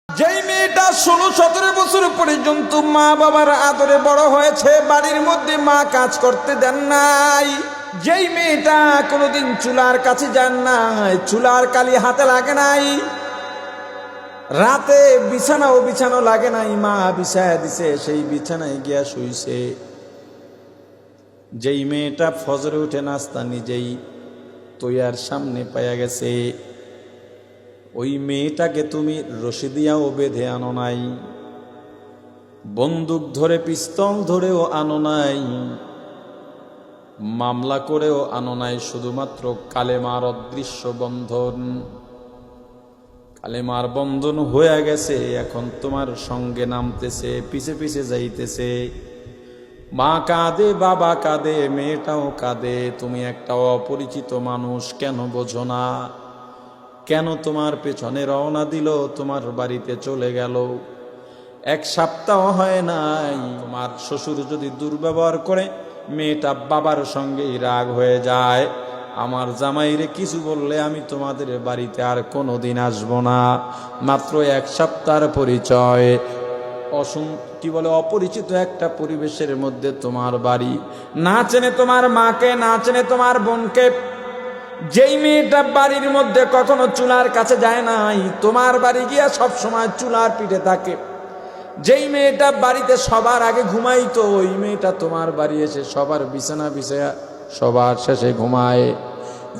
যেই মেয়েটা 16-17 বছর পর্যন্ত মা বাবার আদরে বড় হয়েছে, বাড়ির মধ্যে মা কাজ করতে দেন নাই, যেই মেয়েটা কোনোদিন চুলার কাছে যান নাই, চুলার কালি হাতে লাগে নাই, রাতে বিছানো লাগে নাই, মা বিছায়া দিছে, সেই বিছানায় গিয়া শুইছে। যেই মেয়েটা ফজরে উঠে নাস্তা নিজেই তৈয়ার সামনে পাইয়া গেছে, ওই মেয়েটাকে তুমি রশি দিয়াও বেঁধে আনো নাই, বন্দুক ধরে পিস্তল ধরেও আনো নাই, মামলা করেও আনো নাই, শুধুমাত্র কালেমার অদৃশ্য বন্ধন। কালেমার বন্ধন হয়ে গেছে, এখন তোমার সঙ্গে নামতেছে, পিছে পিছে যাইতেছে। মা কাঁদে, বাবা কাঁদে, মেয়েটাও কাঁদে। তুমি একটা অপরিচিত মানুষ, কেন বোঝো না? কেন তোমার পেছনে রওনা দিল, তোমার বাড়িতে চলে গেল, 1 সপ্তাহ হয় নাই। তোমার শ্বশুর যদি দুর্ব্যবহার করে, মেয়েটা বাবার সঙ্গেই রাগ হয়ে যায়, আমার জামাইরে কিছু বললে আমি তোমাদের বাড়িতে আর কোনোদিন আসবো না। মাত্র 1 সপ্তাহের পরিচয়, অপরিচিত একটা পরিবেশের মধ্যে তোমার বাড়ি, না চেনে তোমার মাকে, না চেনে তোমার বোনকে। যেই মেয়েটা বাড়ির মধ্যে কখনো চুলার কাছে যায় নাই, তোমার বাড়ি গিয়া সব সময় চুলার পিঠে থাকে। যেই মেয়েটা বাড়িতে সবার আগে ঘুমাইতো, ওই মেয়েটা তোমার বাড়ি এসে সবার বিছানা বিছায়া সবার শেষে ঘুমায়।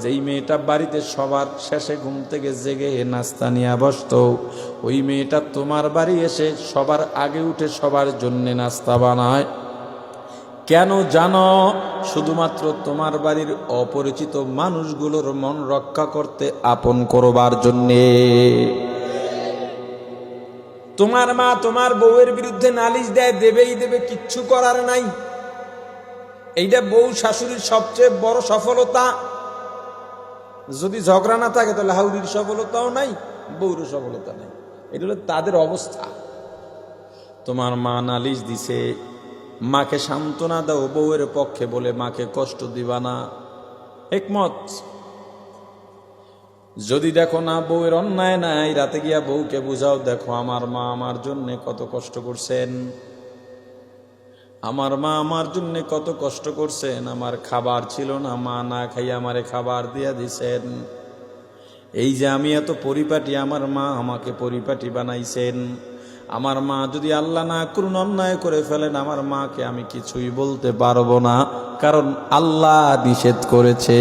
যেই মেয়েটা বাড়িতে সবার শেষে ঘুম থেকে জেগে নাস্তা নিয়ে বসতো, ওই মেয়েটা তোমার বাড়ি এসে সবার আগে উঠে সবার জন্য নাস্তা বানায়। কেন জানো? শুধুমাত্র তোমার বাড়ির অপরিচিত মানুষগুলোর মন রক্ষা করতে, আপন করবার জন্যে। তোমার মা তোমার বউয়ের বিরুদ্ধে নালিশ দেয়, দেবেই দেবে, কিচ্ছু করার নাই। এইটা বউ শাশুড়ির সবচেয়ে বড় সফলতা। যদি ঝগড়া না থাকে তাহলে হাউরির সফলতাও নাই, বউর সফলতা নাই। এটা হলো তাদের অবস্থা। তোমার মা নালিশ দিছে, মাকে সান্ত্বনা দাও বউয়ের পক্ষে বলে, মাকে কষ্ট দিবা না, একমত। যদি দেখো না বউয়ের অন্যায় নাই, রাতে গিয়া বউকে বুঝাও, দেখো আমার মা আমার জন্য কত কষ্ট করছেন, আমার মা আমার জন্য কত কষ্ট করছেন, আমার খাবার ছিল না, মা না খাইয়া আমারে খাবার দিয়া দিছেন। এই যে আমি এত পরিপাটি, আমার মা আমাকে পরিপাটি বানাইছেন। আমার মা যদি আল্লাহ না করুন অন্যায় করে ফেলেন, আমার মাকে আমি কিছুই বলতে পারবো না, কারণ আল্লাহ নিষেধ করেছে।